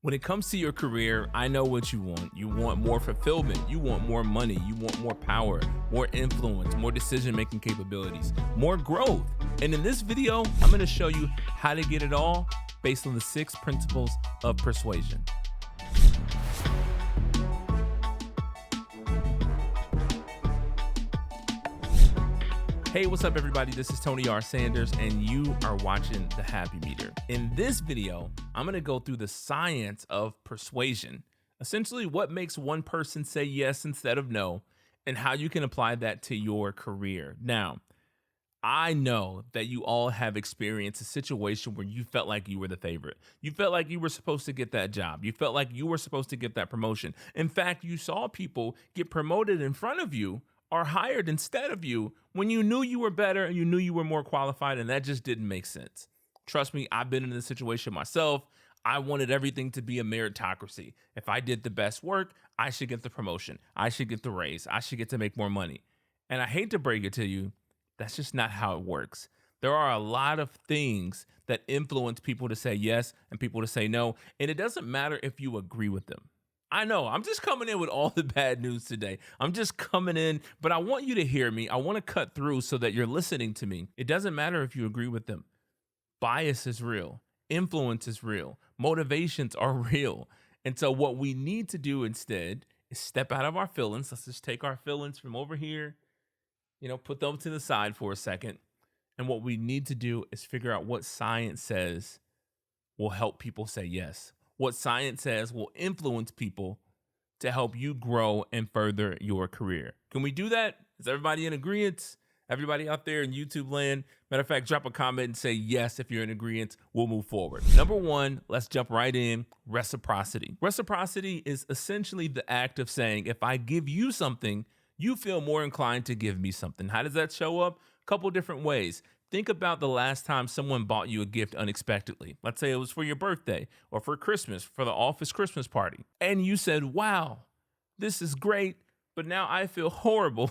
When it comes to your career, I know what you want. You want more fulfillment. You want more money. You want more power, more influence, more decision-making capabilities, more growth. And in this video, I'm going to show you how to get it all based on the 6 principles of persuasion. Hey, what's up, everybody? This is Tony R. Sanders, and you are watching The Happy Meter. In this video, I'm going to go through the science of persuasion, essentially what makes one person say yes instead of no, and how you can apply that to your career. Now, I know that you all have experienced a situation where you felt like you were the favorite. You felt like you were supposed to get that job. You felt like you were supposed to get that promotion. In fact, you saw people get promoted in front of you or hired instead of you when you knew you were better and you knew you were more qualified, and that just didn't make sense. Trust me, I've been in this situation myself. I wanted everything to be a meritocracy. If I did the best work, I should get the promotion. I should get the raise. I should get to make more money. And I hate to break it to you, that's just not how it works. There are a lot of things that influence people to say yes and people to say no, and it doesn't matter if you agree with them. I know, I'm just coming in with all the bad news today. I'm just coming in, but I want you to hear me. I want to cut through so that you're listening to me. It doesn't matter if you agree with them. Bias is real. Influence is real. Motivations are real. And so what we need to do instead is step out of our feelings. Let's just take our feelings from over here, put them to the side for a second. And what we need to do is figure out what science says will help people say yes. What science says will influence people to help you grow and further your career. Can we do that? Is everybody in agreement? Everybody out there in YouTube land? Matter of fact, drop a comment and say yes if you're in agreement. We'll move forward. Number 1, let's jump right in. Reciprocity. Reciprocity is essentially the act of saying, if I give you something, you feel more inclined to give me something. How does that show up? A couple different ways. Think about the last time someone bought you a gift unexpectedly. Let's say it was for your birthday or for Christmas, for the office Christmas party. And you said, wow, this is great, but now I feel horrible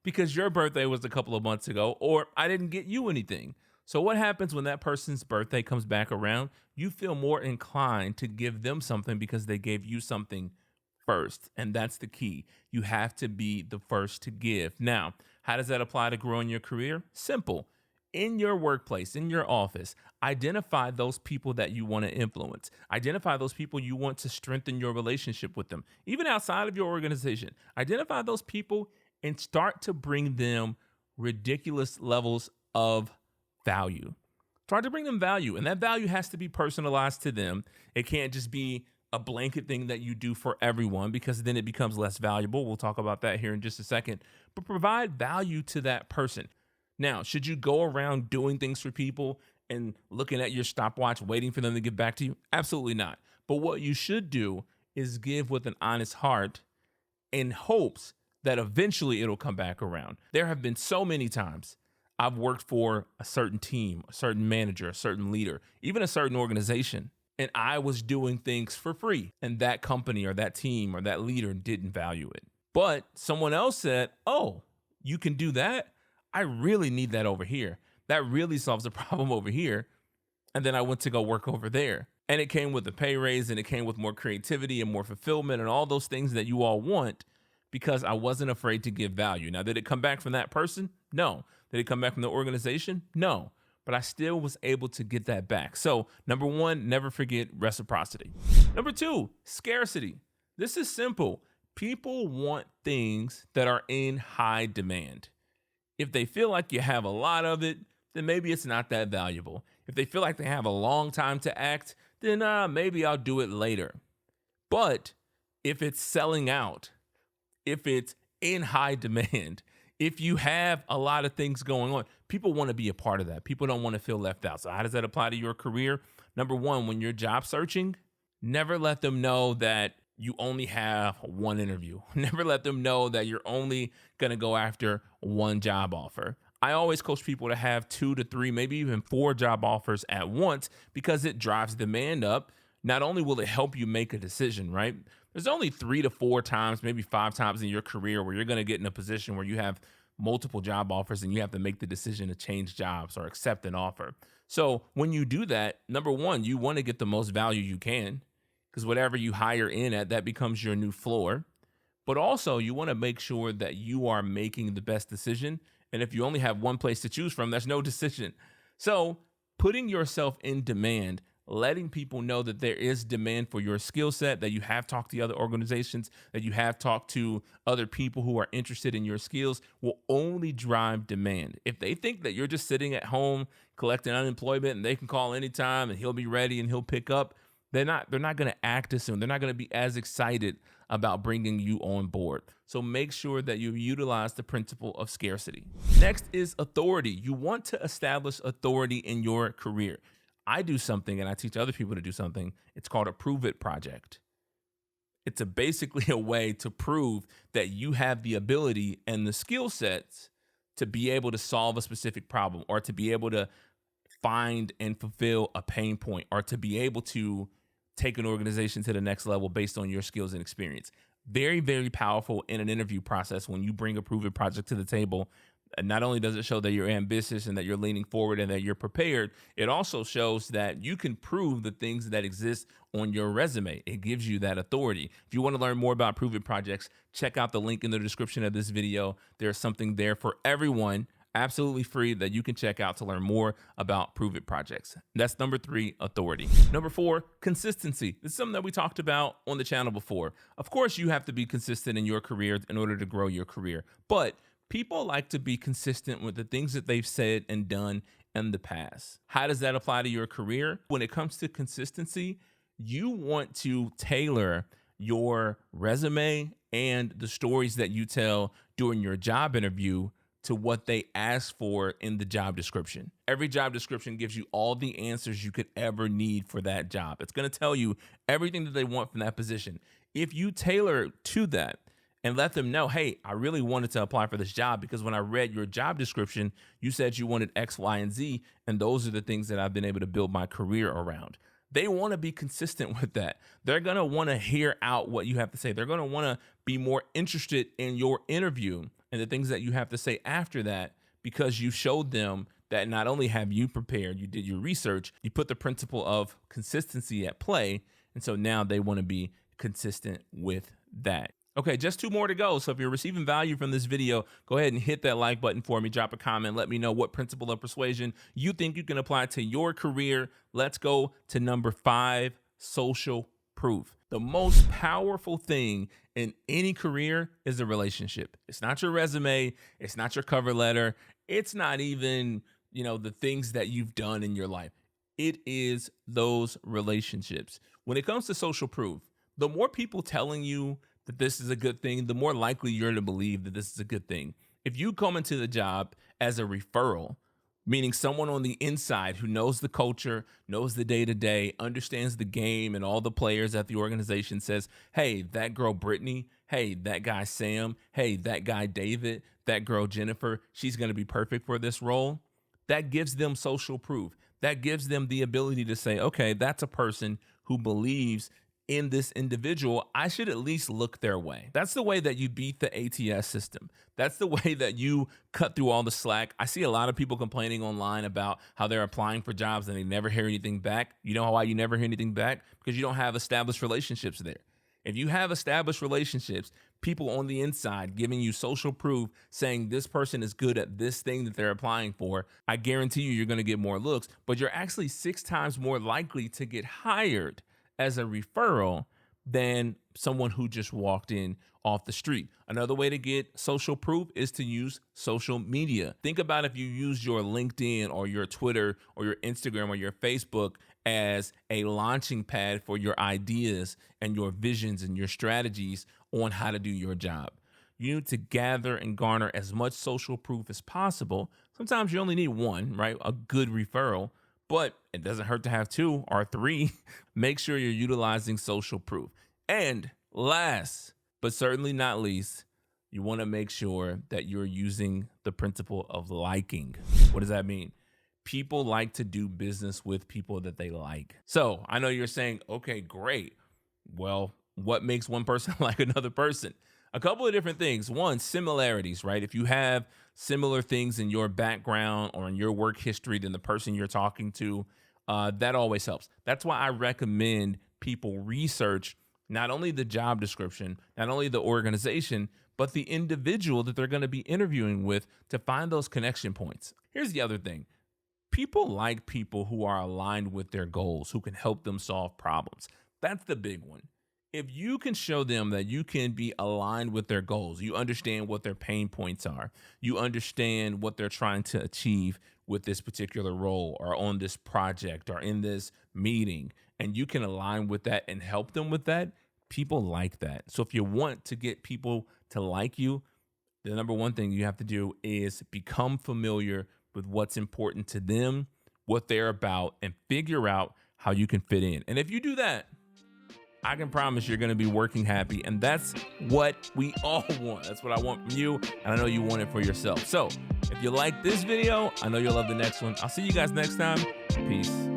because your birthday was a couple of months ago, or I didn't get you anything. So what happens when that person's birthday comes back around? You feel more inclined to give them something because they gave you something first. And that's the key. You have to be the first to give. Now, how does that apply to growing your career? Simple. In your workplace, in your office, identify those people that you want to influence. Identify those people you want to strengthen your relationship with them. Even outside of your organization, identify those people and start to bring them ridiculous levels of value. Try to bring them value, and that value has to be personalized to them. It can't just be a blanket thing that you do for everyone, because then it becomes less valuable. We'll talk about that here in just a second. But provide value to that person. Now, should you go around doing things for people and looking at your stopwatch, waiting for them to get back to you? Absolutely not. But what you should do is give with an honest heart in hopes that eventually it'll come back around. There have been so many times I've worked for a certain team, a certain manager, a certain leader, even a certain organization, and I was doing things for free, and that company or that team or that leader didn't value it. But someone else said, oh, you can do that? I really need that over here. That really solves the problem over here. And then I went to go work over there. And it came with a pay raise, and it came with more creativity and more fulfillment and all those things that you all want, because I wasn't afraid to give value. Now, did it come back from that person? No. Did it come back from the organization? No. But I still was able to get that back. So number 1, never forget reciprocity. Number 2, scarcity. This is simple. People want things that are in high demand. If they feel like you have a lot of it, then maybe it's not that valuable. If they feel like they have a long time to act, then maybe I'll do it later. But if it's selling out, if it's in high demand, if you have a lot of things going on, people want to be a part of that. People don't want to feel left out. So how does that apply to your career? Number 1, when you're job searching, never let them know that you only have one interview. Never let them know that you're only going to go after one job offer. I always coach people to have 2 to 3, maybe even 4 job offers at once, because it drives demand up. Not only will it help you make a decision, right? There's only 3 to 4 times, maybe 5 times in your career where you're going to get in a position where you have multiple job offers and you have to make the decision to change jobs or accept an offer. So when you do that, number 1, you want to get the most value you can. because whatever you hire in at, that becomes your new floor. But also, you want to make sure that you are making the best decision. And if you only have one place to choose from, that's no decision. So putting yourself in demand, letting people know that there is demand for your skill set, that you have talked to other organizations, that you have talked to other people who are interested in your skills, will only drive demand. If they think that you're just sitting at home collecting unemployment and they can call anytime and he'll be ready and he'll pick up, they're not going to act as soon. They're not going to be as excited about bringing you on board. So make sure that you utilize the principle of scarcity. Next is authority. You want to establish authority in your career. I do something and I teach other people to do something. It's called a prove it project. It's basically a way to prove that you have the ability and the skill sets to be able to solve a specific problem, or to be able to find and fulfill a pain point, or to be able to take an organization to the next level based on your skills and experience. Very, very powerful in an interview process when you bring a prove it project to the table. And not only does it show that you're ambitious and that you're leaning forward and that you're prepared, it also shows that you can prove the things that exist on your resume. It gives you that authority. If you want to learn more about prove it projects, check out the link in the description of this video. There's something there for everyone, absolutely free, that you can check out to learn more about prove it projects. That's number 3, authority. Number 4, consistency. This is something that we talked about on the channel before. Of course, you have to be consistent in your career in order to grow your career, but people like to be consistent with the things that they've said and done in the past. How does that apply to your career? When it comes to consistency, you want to tailor your resume and the stories that you tell during your job interview to what they ask for in the job description. Every job description gives you all the answers you could ever need for that job. It's going to tell you everything that they want from that position. If you tailor to that and let them know, hey, I really wanted to apply for this job because when I read your job description, you said you wanted X, Y, and Z, and those are the things that I've been able to build my career around. They want to be consistent with that. They're going to want to hear out what you have to say. They're going to want to be more interested in your interview and the things that you have to say after that, because you showed them that not only have you prepared, you did your research, you put the principle of consistency at play, and so now they want to be consistent with that. Okay, just 2 more to go. So if you're receiving value from this video, go ahead and hit that like button for me. Drop a comment. Let me know what principle of persuasion you think you can apply to your career. Let's go to number 5, social proof. The most powerful thing in any career is a relationship. It's not your resume. It's not your cover letter. It's not even, the things that you've done in your life. It is those relationships. When it comes to social proof, the more people telling you that this is a good thing, the more likely you're to believe that this is a good thing. If you come into the job as a referral, meaning someone on the inside who knows the culture, knows the day-to-day, understands the game and all the players at the organization, says, hey, that girl Brittany, hey, that guy Sam, hey, that guy David, that girl Jennifer, she's going to be perfect for this role. That gives them social proof. That gives them the ability to say, okay, that's a person who believes in this individual. I should at least look their way. That's the way that you beat the ATS system. That's the way that you cut through all the slack. I see a lot of people complaining online about how they're applying for jobs and they never hear anything back. You know why you never hear anything back? Because you don't have established relationships there. If you have established relationships, people on the inside giving you social proof saying this person is good at this thing that they're applying for, I guarantee you're going to get more looks, but you're actually 6 times more likely to get hired as a referral than someone who just walked in off the street. Another way to get social proof is to use social media. Think about if you use your LinkedIn or your Twitter or your Instagram or your Facebook as a launching pad for your ideas and your visions and your strategies on how to do your job. You need to gather and garner as much social proof as possible. Sometimes you only need 1, right? A good referral. But it doesn't hurt to have 2 or 3. Make sure you're utilizing social proof. And last, but certainly not least, you want to make sure that you're using the principle of liking. What does that mean? People like to do business with people that they like. So I know you're saying, okay, great. Well, what makes one person like another person? A couple of different things. One, similarities, right? If you have similar things in your background or in your work history than the person you're talking to, that always helps. That's why I recommend people research not only the job description, not only the organization, but the individual that they're going to be interviewing with to find those connection points. Here's the other thing. People like people who are aligned with their goals, who can help them solve problems. That's the big one. If you can show them that you can be aligned with their goals, you understand what their pain points are, you understand what they're trying to achieve with this particular role or on this project or in this meeting, and you can align with that and help them with that, people like that. So if you want to get people to like you, the number one thing you have to do is become familiar with what's important to them, what they're about, and figure out how you can fit in. And if you do that, I can promise you're going to be working happy. And that's what we all want. That's what I want from you. And I know you want it for yourself. So if you like this video, I know you'll love the next one. I'll see you guys next time. Peace.